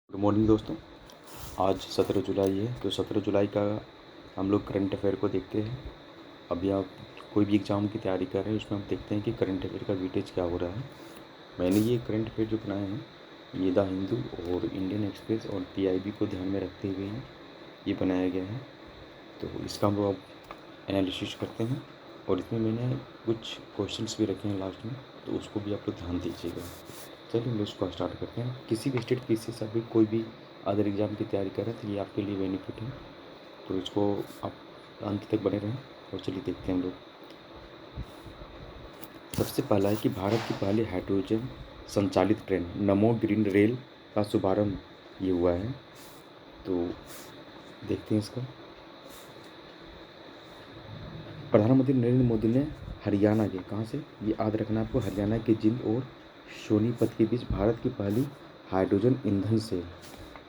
Good morning दोस्तों। आज 17 जुलाई है, तो 17 जुलाई का हम लोग करंट अफेयर को देखते हैं। अभी आप कोई भी एग्ज़ाम की तैयारी कर रहे हैं, उसमें हम देखते हैं कि करंट अफेयर का वेटेज क्या हो रहा है। मैंने ये करंट अफेयर जो बनाए हैं, ये द हिंदू और इंडियन एक्सप्रेस और पीआईबी को ध्यान में रखते हुए ये बनाया गया है। तो इसका हम लोग अब एनालिसिस करते हैं और इसमें मैंने कुछ क्वेश्चंस भी रखे हैं लास्ट में, तो उसको भी आप लोग ध्यान दीजिएगा। चलिए हम लोग इसको स्टार्ट करते हैं। किसी भी स्टेट पीसी से अभी कोई भी अदर एग्ज़ाम की तैयारी कर रहे हैं तो ये आपके लिए बेनिफिट है, तो इसको आप अंत तक बने रहें। और चलिए देखते हैं हम लोग। सबसे पहला है कि भारत की पहली हाइड्रोजन संचालित ट्रेन नमो ग्रीन रेल का शुभारंभ ये हुआ है। तो देखते हैं इसका। प्रधानमंत्री नरेंद्र मोदी ने हरियाणा के कहाँ से, ये याद रखना आपको, हरियाणा के जिंद और सोनीपत के बीच भारत की पहली हाइड्रोजन ईंधन से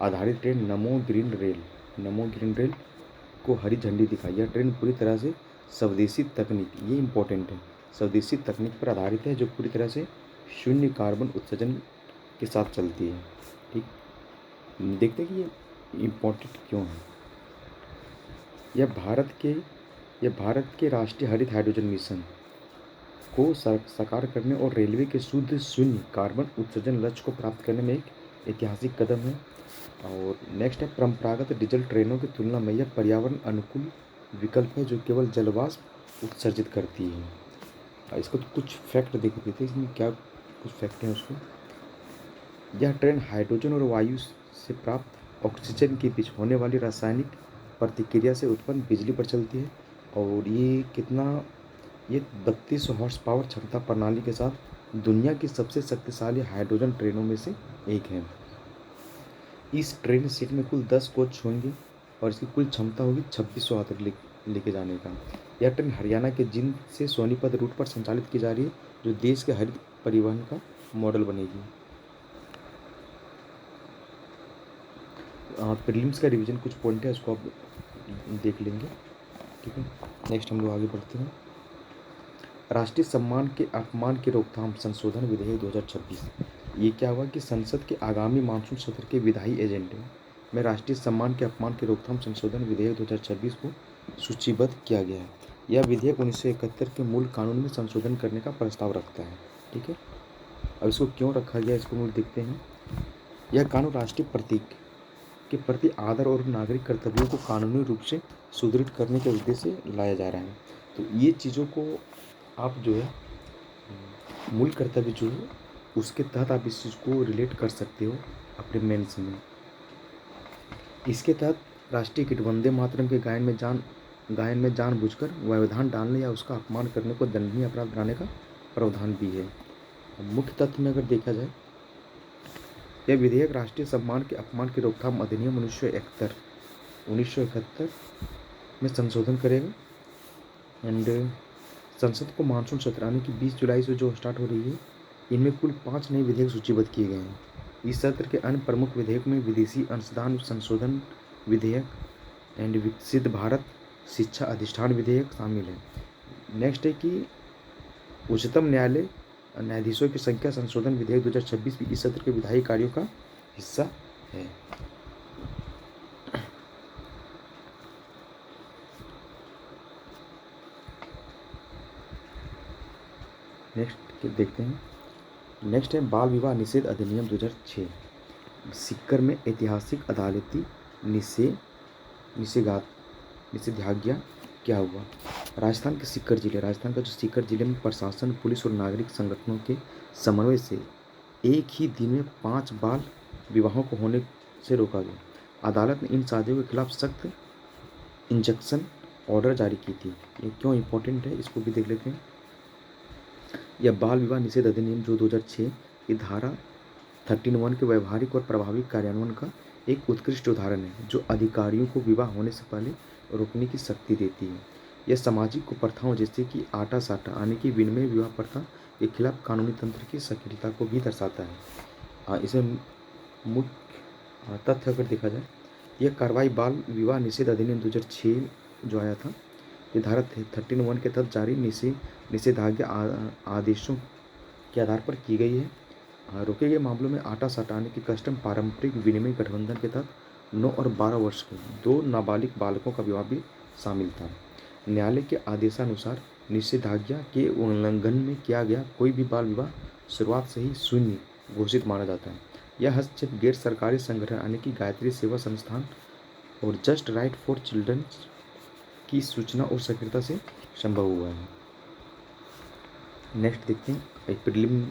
आधारित ट्रेन नमो ग्रीन रेल को हरी झंडी दिखाई। यह ट्रेन पूरी तरह से स्वदेशी तकनीक, ये इम्पोर्टेंट है, स्वदेशी तकनीक पर आधारित है, जो पूरी तरह से शून्य कार्बन उत्सर्जन के साथ चलती है। ठीक, देखते हैं कि ये इम्पोर्टेंट क्यों है। यह भारत के राष्ट्रीय हरित हाइड्रोजन मिशन को साकार करने और रेलवे के शुद्ध शून्य कार्बन उत्सर्जन लक्ष्य को प्राप्त करने में एक ऐतिहासिक कदम है। और नेक्स्ट है, परंपरागत डीजल ट्रेनों की तुलना में यह पर्यावरण अनुकूल विकल्प है, जो केवल जलवाष्प उत्सर्जित करती है। इसको तो कुछ फैक्ट देख देते हैं, इसमें क्या कुछ फैक्ट हैं उसको। यह ट्रेन हाइड्रोजन और वायु से प्राप्त ऑक्सीजन के बीच होने वाली रासायनिक प्रतिक्रिया से उत्पन्न बिजली पर चलती है। और ये 3200 हॉर्स पावर क्षमता प्रणाली के साथ दुनिया की सबसे शक्तिशाली हाइड्रोजन ट्रेनों में से एक है। इस ट्रेन सेट में कुल 10 कोच होंगे और इसकी कुल क्षमता होगी 2600 यात्री लेके जाने का। यह ट्रेन हरियाणा के जिंद से सोनीपत रूट पर संचालित की जा रही है, जो देश के हरित परिवहन का मॉडल बनेगी। प्रीलिम्स का रिवीजन कुछ पॉइंट है, उसको आप देख लेंगे। ठीक है, नेक्स्ट हम लोग आगे बढ़ते हैं। राष्ट्रीय सम्मान के अपमान की रोकथाम संशोधन विधेयक 2026। ये क्या हुआ कि संसद के आगामी मानसून सत्र के विधायी एजेंडे में राष्ट्रीय सम्मान के अपमान की रोकथाम संशोधन विधेयक 2026 को सूचीबद्ध किया गया है। यह विधेयक 1971 के मूल कानून में संशोधन करने का प्रस्ताव रखता है। ठीक है, अब इसको क्यों रखा गया, इसको मूल देखते हैं। यह कानून राष्ट्रीय प्रतीक के प्रति आदर और नागरिक कर्तव्यों को कानूनी रूप से सुदृढ़ करने के उद्देश्य से लाया जा रहा है। तो ये चीज़ों को आप जो है मूल कर्तव्य जो है उसके तहत आप इस चीज़ को रिलेट कर सकते हो अपने मेंस में। इसके तहत राष्ट्रीय गीत वंदे मातरम के गायन में जानबूझकर व्यवधान डालने या उसका अपमान करने को दंडनीय अपराध बनाने का प्रावधान भी है। मुख्य तथ्य में अगर देखा जाए, यह विधेयक राष्ट्रीय सम्मान के अपमान की रोकथाम अधिनियम 1971 में संशोधन करेगा। एंड संसद को मानसून सत्र यानी कि 20 जुलाई से जो स्टार्ट हो रही है, इनमें कुल 5 नए विधेयक सूचीबद्ध किए गए हैं। इस सत्र के अन्य प्रमुख विधेयक में विदेशी अंशदान संशोधन विधेयक एंड विकसित भारत शिक्षा अधिष्ठान विधेयक शामिल है। नेक्स्ट है कि उच्चतम न्यायालय न्यायाधीशों की संख्या संशोधन विधेयक 2026 भी इस सत्र के विधायी कार्यों का हिस्सा है। नेक्स्ट देखते हैं। नेक्स्ट है बाल विवाह निषेध अधिनियम 2006। सीकर में ऐतिहासिक अदालती निषेधाज्ञा क्या हुआ। राजस्थान का जो सीकर जिले में प्रशासन, पुलिस और नागरिक संगठनों के समन्वय से एक ही दिन में 5 बाल विवाहों को होने से रोका गया। अदालत ने इन शादियों के खिलाफ सख्त इंजंक्शन ऑर्डर जारी की थी। ये क्यों इम्पोर्टेंट है, इसको भी देख लेते हैं। यह बाल विवाह निषेध अधिनियम जो 2006 की धारा 13(1) के व्यवहारिक और प्रभावी कार्यान्वयन का एक उत्कृष्ट उदाहरण है, जो अधिकारियों को विवाह होने से पहले रोकने की शक्ति देती है। यह सामाजिक कुप्रथाओं जैसे कि आटा साटा यानी कि विनिमय विवाह प्रथा के खिलाफ कानूनी तंत्र की सक्रियता को भी दर्शाता है। इसमें मुख्य तथ्य अगर देखा जाए, यह कार्रवाई बाल विवाह निषेध अधिनियम 2006 जो आया था, ये धारा 13(1) के तहत जारी निषेधाज्ञा आदेशों के आधार पर की गई है। रोके गए मामलों में आटा सटाने की कस्टम पारंपरिक विनिमय गठबंधन के तहत 9 और 12 वर्ष के 2 नाबालिग बालकों का विवाह भी शामिल था। न्यायालय के आदेशानुसार निषेधाज्ञा के उल्लंघन में किया गया कोई भी बाल विवाह शुरुआत से ही शून्य घोषित माना जाता है। यह हस्तक्षेप गैर सरकारी संगठन यानी कि गायत्री सेवा संस्थान और जस्ट राइट फॉर चिल्ड्रन की सूचना और सक्रियता से संभव हुआ है। नेक्स्ट देखते हैं, एक प्रीलिम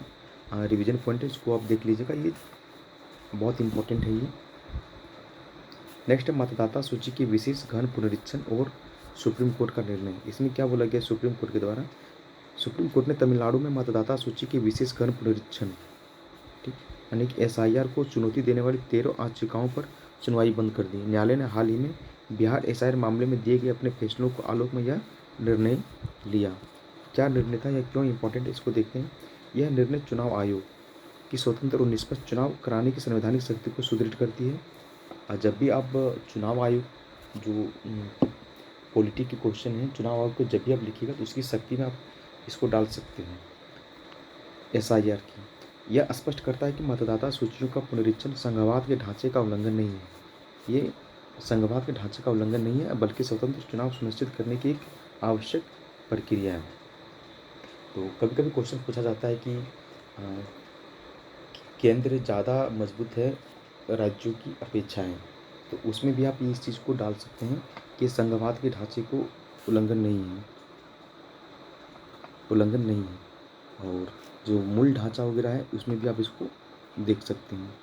रिवीजन पॉइंट है, इसको आप देख लीजिएगा, ये बहुत इंपॉर्टेंट है ये। नेक्स्ट है मतदाता सूची की विशेष गहन पुनरीक्षण और सुप्रीम कोर्ट का निर्णय। इसमें क्या बोला गया सुप्रीम कोर्ट के द्वारा? सुप्रीम कोर्ट ने तमिलनाडु में मतदाता सूची के विशेष गहन पुनरीक्षण, ठीक, यानी कि SIR को चुनौती देने वाली 13 याचिकाओं पर सुनवाई बंद कर दी। न्यायालय ने हाल ही में बिहार SIR मामले में दिए गए अपने फैसलों को आलोक में यह निर्णय लिया। क्या निर्णय था या क्यों इंपॉर्टेंट है, इसको देखते हैं। यह निर्णय चुनाव आयोग की स्वतंत्र और निष्पक्ष चुनाव कराने की संवैधानिक शक्ति को सुदृढ़ करती है। और जब भी आप चुनाव आयोग जो पॉलिटी के क्वेश्चन है, चुनाव आयोग को जब भी आप लिखिएगा तो उसकी शक्ति में आप इसको डाल सकते हैं, SIR की। यह स्पष्ट करता है कि मतदाता सूचियों का पुनरीक्षण संघवाद के ढांचे का उल्लंघन नहीं है। ये संघवाद के ढांचे का उल्लंघन नहीं है, बल्कि स्वतंत्र चुनाव सुनिश्चित करने की एक आवश्यक प्रक्रिया है। तो कभी कभी क्वेश्चन पूछा जाता है कि केंद्र ज़्यादा मजबूत है राज्यों की अपेक्षा है, तो उसमें भी आप इस चीज़ को डाल सकते हैं कि संघवाद के ढांचे को उल्लंघन नहीं है, और जो मूल ढांचा वगैरह है उसमें भी आप इसको देख सकते हैं।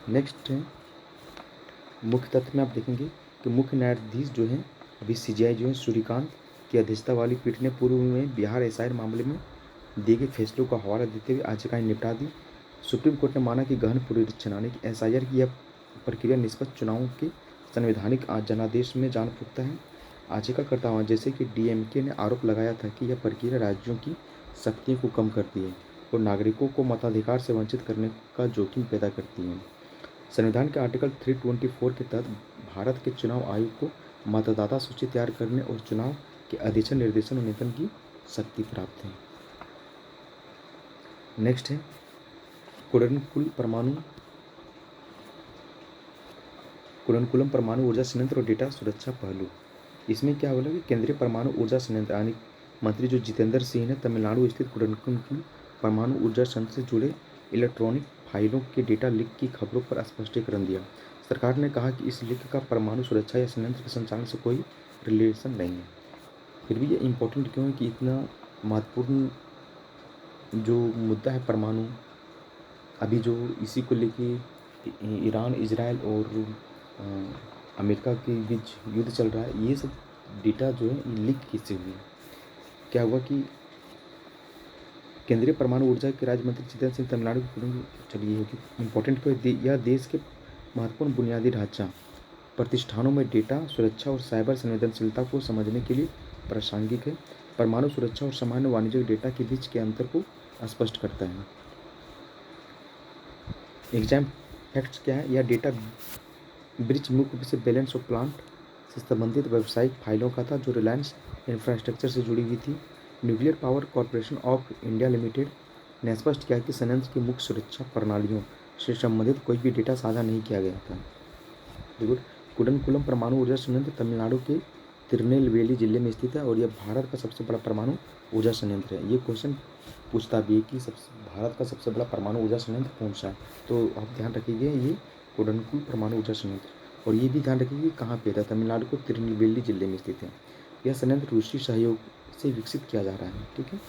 नेक्स्ट है मुख्य तथ्य में आप देखेंगे कि मुख्य न्यायाधीश जो हैं अभी CJI जो है सूर्यकांत की अध्यक्षता वाली पीठ ने पूर्व में बिहार SIR मामले में दिए गए फैसलों का हवाला देते हुए याचिकाएं निपटा दी। सुप्रीम कोर्ट ने माना कि गहन पुनरीक्षण यानी कि SIR की यह प्रक्रिया निष्पक्ष चुनावों के संवैधानिक जनादेश में जान फूकता है। याचिकाकर्ताओं जैसे कि DMK ने आरोप लगाया था कि यह प्रक्रिया राज्यों की शक्तियों को कम करती है और नागरिकों को मताधिकार से वंचित करने का जोखिम पैदा करती है। संविधान के आर्टिकल 324 के तहत भारत के चुनाव आयोग को मतदाता सूची तैयार करने और चुनाव के अधिसूचना निर्देशन और नियंत्रण की शक्ति प्राप्त है। नेक्स्ट है कुडनकुलम परमाणु ऊर्जा संयंत्र और डेटा सुरक्षा पहलू। इसमें क्या बोला कि केंद्रीय परमाणु ऊर्जा संयंत्र यानी मंत्री जो जितेंद्र सिंह ने तमिलनाडु स्थित कुडनकुलम परमाणु ऊर्जा संयंत्र से जुड़े इलेक्ट्रॉनिक फाइलों के डेटा लीक की खबरों पर स्पष्टीकरण दिया। सरकार ने कहा कि इस लीक का परमाणु सुरक्षा या संयंत्र के संचालन से कोई रिलेशन नहीं है। फिर भी ये इम्पोर्टेंट क्यों है कि इतना महत्वपूर्ण जो मुद्दा है परमाणु, अभी जो इसी को लेके ईरान, इजराइल और अमेरिका के बीच युद्ध चल रहा है, ये सब डेटा जो है लीक किससे हुई? क्या हुआ कि केंद्रीय परमाणु ऊर्जा के राज्य मंत्री जितेंद्र सिंह तमिलनाडु चलिए होगी इम्पोर्टेंट क्यों? यह देश के महत्वपूर्ण बुनियादी ढांचा प्रतिष्ठानों में डेटा सुरक्षा और साइबर संवेदनशीलता को समझने के लिए प्रासंगिक है। परमाणु सुरक्षा और सामान्य वाणिज्यिक डेटा के बीच के अंतर को स्पष्ट करता है। एग्जाम फैक्ट्स क्या है? यह डेटा ब्रिज मुख्य रूप से बैलेंस ऑफ प्लांट से संबंधित व्यावसायिक फाइलों का था जो रिलायंस इंफ्रास्ट्रक्चर से जुड़ी हुई थी। Nuclear power corporation of India limited ने स्पष्ट किया कि संयंत्र की मुख्य सुरक्षा प्रणालियों से संबंधित कोई भी डेटा साझा नहीं किया गया था। देखो, कुडनकुलम परमाणु ऊर्जा संयंत्र तमिलनाडु के तिरुनेलवेली जिले में स्थित है और यह भारत का सबसे बड़ा परमाणु ऊर्जा संयंत्र है। ये क्वेश्चन पूछता भी है कि भारत का सबसे बड़ा परमाणु ऊर्जा संयंत्र कौन सा है, तो आप ध्यान रखिए ये कुडनकुल परमाणु ऊर्जा संयंत्र, और ये भी ध्यान रखिए कहाँ पे था, तमिलनाडु को तिरुनेलवेली जिले में स्थित है। यह संयंत्र रूसी सहयोग से विकसित किया जा रहा है। ठीक है,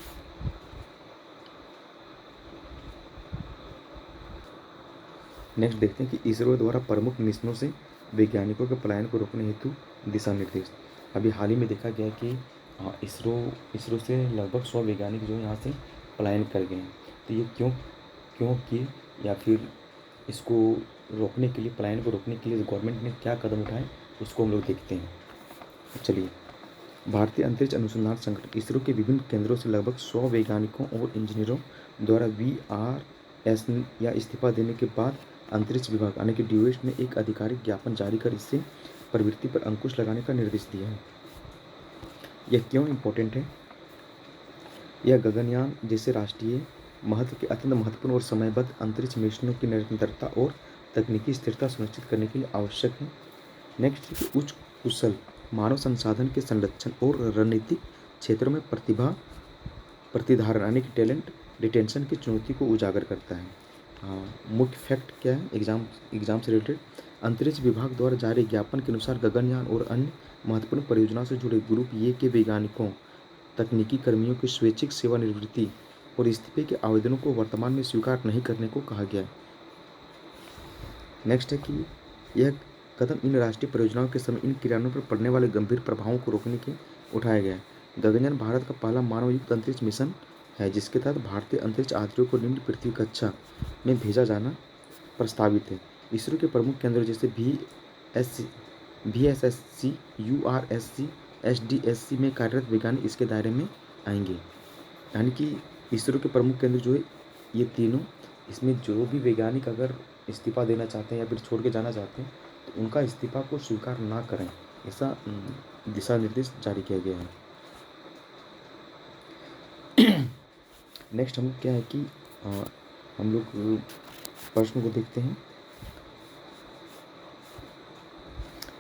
नेक्स्ट देखते हैं कि इसरो द्वारा प्रमुख मिशनों से वैज्ञानिकों के पलायन को रोकने हेतु दिशा निर्देश। अभी हाल ही में देखा गया कि इसरो से लगभग 100 वैज्ञानिक जो यहाँ से पलायन कर गए हैं। तो ये क्यों किए, या फिर इसको रोकने के लिए, पलायन को रोकने के लिए गवर्नमेंट ने क्या कदम उठाए, उसको हम लोग देखते हैं। चलिए, भारतीय अंतरिक्ष अनुसंधान संगठन इसरो के विभिन्न केंद्रों से लगभग 100 वैज्ञानिकों और इंजीनियरों द्वारा VRS या इस्तीफा देने के बाद अंतरिक्ष विभाग यानी कि DOS ने एक आधिकारिक ज्ञापन जारी कर इससे प्रवृत्ति पर अंकुश लगाने का निर्देश दिया है। यह क्यों इम्पोर्टेंट है? यह गगनयान जैसे राष्ट्रीय महत्व के अत्यंत महत्वपूर्ण और समयबद्ध अंतरिक्ष मिशनों की निरंतरता और तकनीकी स्थिरता सुनिश्चित करने के लिए आवश्यक है। नेक्स्ट है कि उच्च कुशल मानव संसाधन के संरक्षण और रणनीतिक क्षेत्रों में प्रतिधारण यानी कि टैलेंट रिटेंशन की चुनौती को उजागर करता है। मुख्य फैक्ट क्या है एग्जाम से रिलेटेड? अंतरिक्ष विभाग द्वारा जारी ज्ञापन के अनुसार गगनयान और अन्य महत्वपूर्ण परियोजनाओं से जुड़े ग्रुप ए के वैज्ञानिकों तकनीकी कर्मियों की स्वैच्छिक सेवानिवृत्ति और इस्तीफे के आवेदनों को वर्तमान में स्वीकार नहीं करने को कहा गया। नेक्स्ट है कि यह कदम इन राष्ट्रीय परियोजनाओं के समय इन क्रियान्वयन पर पड़ने वाले गंभीर प्रभावों को रोकने के उठाया गया है। गगनयान भारत का पहला मानवयुक्त अंतरिक्ष मिशन है जिसके तहत भारतीय अंतरिक्ष यात्रियों को निम्न पृथ्वी कक्षा में भेजा जाना प्रस्तावित है। इसरो के प्रमुख केंद्रों जैसे VSSC, URSC, SDSC में कार्यरत वैज्ञानिक इसके दायरे में आएंगे। यानी कि इसरो के प्रमुख केंद्र जो है ये तीनों, इसमें जो भी वैज्ञानिक अगर इस्तीफा देना चाहते हैं या फिर छोड़ के जाना चाहते हैं तो उनका इस्तीफा को स्वीकार ना करें, ऐसा दिशा निर्देश जारी किया गया है। नेक्स्ट हम क्या है कि हम लोग प्रश्न को देखते हैं।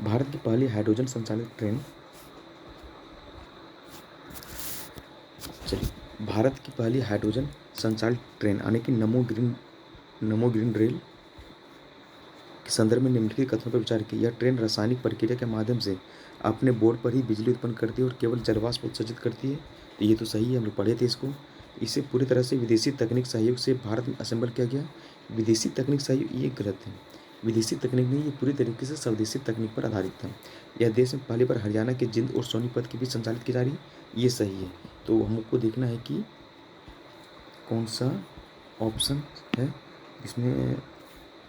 भारत की पहली हाइड्रोजन संचालित ट्रेन, चलिए भारत की पहली हाइड्रोजन संचालित ट्रेन यानी कि नमो ग्रीन रेल के संदर्भ में निम्नलिखित कथनों पर विचार किया। यह ट्रेन रासायनिक प्रक्रिया के माध्यम से अपने बोर्ड पर ही बिजली उत्पन्न करती है और केवल जलवाष्प उत्सर्जित करती है। तो ये तो सही है, हम लोग पढ़े थे इसको। इसे पूरी तरह से विदेशी तकनीक सहयोग से भारत में असेंबल किया गया। विदेशी तकनीक सहयोग ये गलत है, विदेशी तकनीक नहीं, ये पूरी तरीके से स्वदेशी तकनीक पर आधारित था। यह देश में पहली बार हरियाणा के जिंद और सोनीपत के बीच संचालित की जा रही है, ये सही है। तो हमको देखना है कि कौन सा ऑप्शन है इसमें,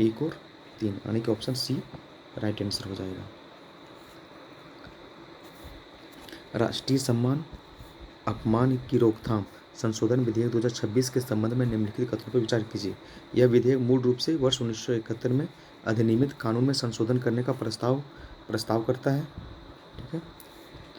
1 और 3 यानी कि ऑप्शन सी राइट आंसर हो जाएगा। राष्ट्रीय सम्मान अपमान की रोकथाम संशोधन विधेयक 2026 के संबंध में निम्नलिखित कथनों पर विचार कीजिए। यह विधेयक मूल रूप से वर्ष 1971 में अधिनियमित कानून में संशोधन करने का प्रस्ताव करता है। ठीक है,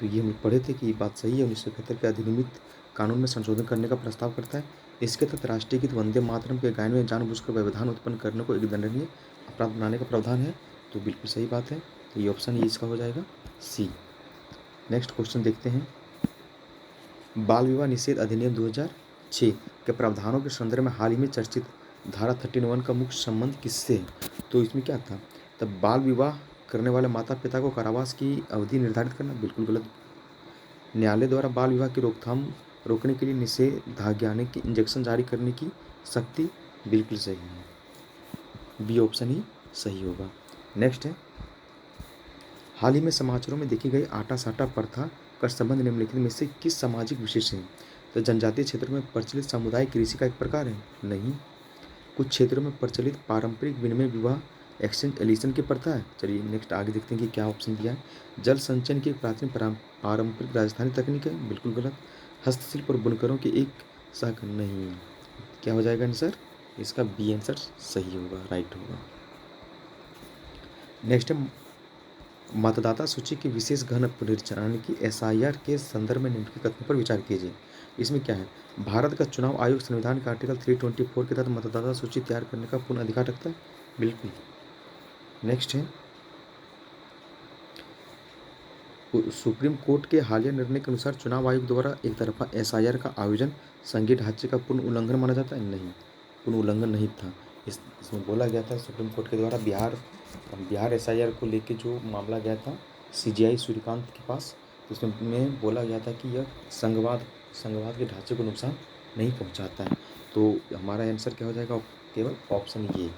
तो ये हम पढ़े थे कि ये बात सही है, 1971 के अधिनियमित कानून में संशोधन करने का प्रस्ताव करता है। इसके तहत राष्ट्रीय गीत वंदे मातरम के गायन में जानबूझकर व्यवधान उत्पन्न करने को एक दंडनीय अपराध बनाने का प्रावधान है। तो बिल्कुल सही बात है, तो ये ऑप्शन ये इसका हो जाएगा सी। नेक्स्ट क्वेश्चन देखते हैं। बाल विवाह निषेध अधिनियम 2006 के प्रावधानों के संदर्भ में हाल ही में चर्चित धारा 13(1) का मुख्य संबंध किससे है? तो इसमें क्या था, तब बाल विवाह करने वाले माता पिता को कारावास की अवधि निर्धारित करना, बिल्कुल गलत। न्यायालय द्वारा बाल विवाह की रोकथाम रोकने के लिए निषेधाज्ञा यानी कि इंजेक्शन जारी करने की शक्ति, बिल्कुल सही है, बी ऑप्शन ही सही होगा। नेक्स्ट है, हाल ही में समाचारों में देखी गई आटा साटा प्रथा का संबंध निम्नलिखित में से किस सामाजिक विशेष है? तो जनजातीय क्षेत्रों में प्रचलित सामुदायिक कृषि का एक प्रकार है? नहीं। कुछ क्षेत्रों में प्रचलित पारंपरिक विनिमय विवाह एक्सचेंज एलिसन की प्रथा है? चलिए नेक्स्ट आगे देखते हैं कि क्या ऑप्शन दिया है। जल संचयन की एक प्राचीन पारंपरिक राजस्थानी तकनीक है? बिल्कुल गलत। हस्तशिल्प और बुनकरों की एक शाख? नहीं। क्या हो जाएगा आंसर इसका? बी आंसर सही होगा, राइट होगा। नेक्स्ट है, मतदाता सूची की विशेष गहन पुनरीक्षण यानी कि SIR के संदर्भ में निम्नलिखित कथनों पर विचार कीजिए। इसमें क्या है, भारत का चुनाव आयोग संविधान के आर्टिकल 324 के तहत मतदाता सूची तैयार करने का पूर्ण अधिकार रखता है? बिल्कुल। नेक्स्ट है, सुप्रीम कोर्ट के हालिया निर्णय के अनुसार चुनाव आयोग द्वारा एक तरफा SIR का आयोजन संघीय ढांचे का पूर्ण उल्लंघन माना जाता है? नहीं, पूर्ण उल्लंघन नहीं था। इसमें बोला गया था सुप्रीम कोर्ट के द्वारा बिहार SIR को लेके जो मामला गया था CJI सूर्यकांत के पास, तो उसमें बोला गया था कि यह संघवाद के ढांचे को नुकसान नहीं पहुंचाता है। तो हमारा आंसर क्या हो जाएगा? केवल ऑप्शन ये।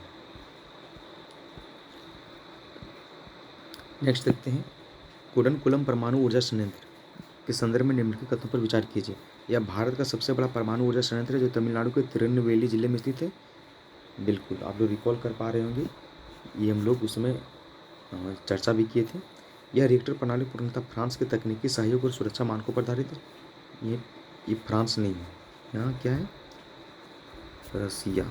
नेक्स्ट देखते हैं, कुडनकुलम परमाणु ऊर्जा संयंत्र के संदर्भ में निम्नलिखित कथनों पर विचार कीजिए। यह भारत का सबसे बड़ा परमाणु ऊर्जा संयंत्र है जो तमिलनाडु के तिरुनेलवेली जिले में स्थित है? बिल्कुल, आप लोग रिकॉल कर पा रहे होंगे, ये हम लोग उसमें चर्चा भी किए थे। यह रिएक्टर प्रणाली पूर्णतः फ्रांस के तकनीकी सहयोग और सुरक्षा मानकों पर आधारित है। ये फ्रांस नहीं है, यहाँ क्या है, रसिया।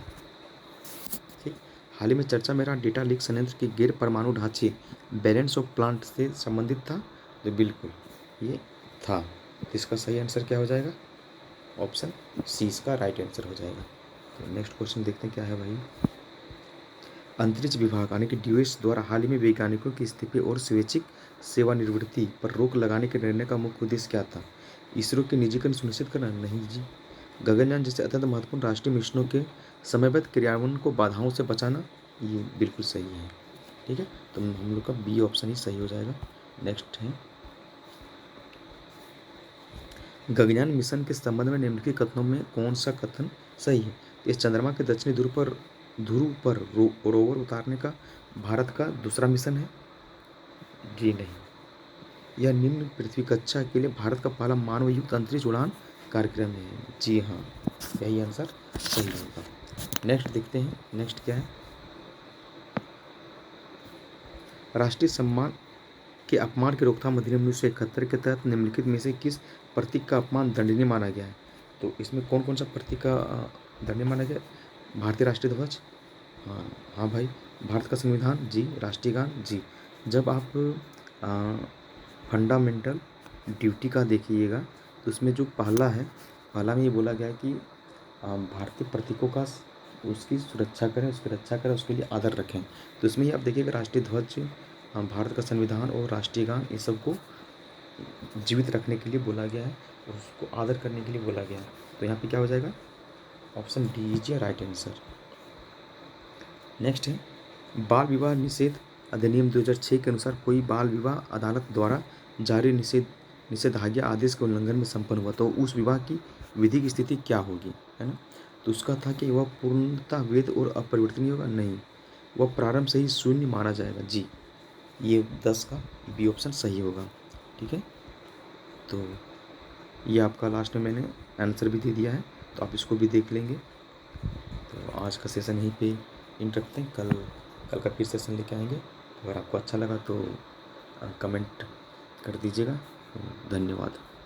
ठीक, हाल ही में चर्चा में रहा डेटा लीक संयंत्र के गैर परमाणु ढांचे बैलेंस ऑफ प्लांट से संबंधित था? तो बिल्कुल ये था। इसका सही आंसर क्या हो जाएगा? ऑप्शन सी इसका राइट आंसर हो जाएगा। तो नेक्स्ट क्वेश्चन देखते हैं क्या है भाई। अंतरिक्ष विभाग यानी कि डीओएस द्वारा हाल ही में वैज्ञानिकों की इस्तीफे और स्वैच्छिक सेवानिवृत्ति पर रोक लगाने के निर्णय का मुख्य उद्देश्य क्या था? इसरो के निजीकरण सुनिश्चित करना? नहीं जी। गगनयान जैसे अत्यंत महत्वपूर्ण राष्ट्रीय मिशनों के समयबद्ध क्रियान्वयन को बाधाओं से बचाना? ये बिल्कुल सही है। ठीक है, तो हम लोग का बी ऑप्शन ही सही हो जाएगा। नेक्स्ट है, गगनयान मिशन के संबंध में निम्नलिखित कथनों में कौन सा कथन सही है? इस चंद्रमा के दक्षिणी ध्रुव पर रोवर उतारने का भारत का दूसरा मिशन है? जी नहीं। यह निम्न पृथ्वी कक्षा के लिए भारत का पहला मानवयुक्त अंतरिक्ष उड़ान कार्यक्रम है। जी हाँ, यही आंसर सही होगा। नेक्स्ट देखते हैं, नेक्स्ट क्या है। राष्ट्रीय सम्मान के अपमान की रोकथाम अधिनियम 1971 के तहत निम्नलिखित में से किस प्रतीक का अपमान दंडनीय माना गया है? तो इसमें कौन कौन सा प्रतीक का दंडनीय माना गया? भारतीय राष्ट्रीय ध्वज, हाँ हाँ भाई। भारत का संविधान जी। राष्ट्रीय गान जी। जब आप फंडामेंटल ड्यूटी का देखिएगा तो उसमें जो पहला है, पहला में ये बोला गया है कि भारतीय प्रतीकों का उसकी सुरक्षा करें, उसकी रक्षा करें, उसके लिए आदर रखें। तो इसमें ही आप देखिएगा राष्ट्रीय ध्वज, भारत का संविधान और राष्ट्रीय गान, ये सबको जीवित रखने के लिए बोला गया है और उसको आदर करने के लिए बोला गया है। तो यहाँ पे क्या हो जाएगा? Option D is right answer. Next है, बाल विवाह निषेध अधिनियम 2006 के अनुसार कोई बाल विवाह अदालत द्वारा जारी निषेधाज्ञा आदेश के उल्लंघन में संपन्न हुआ तो उस विवाह की विधि की स्थिति क्या होगी, है ना? तो उसका था कि वह पूर्णतः वैध और अपरिवर्तनीय होगा? नहीं, वह प्रारंभ से ही शून्य माना जाएगा। जी, ये 10 का बी ऑप्शन सही होगा। ठीक है, तो ये आपका लास्ट में मैंने आंसर भी दे दिया है, तो आप इसको भी देख लेंगे। तो आज का सेशन यहीं पे एंड रखते हैं। कल का फिर सेशन लेके आएंगे। अगर आपको अच्छा लगा तो कमेंट कर दीजिएगा। धन्यवाद।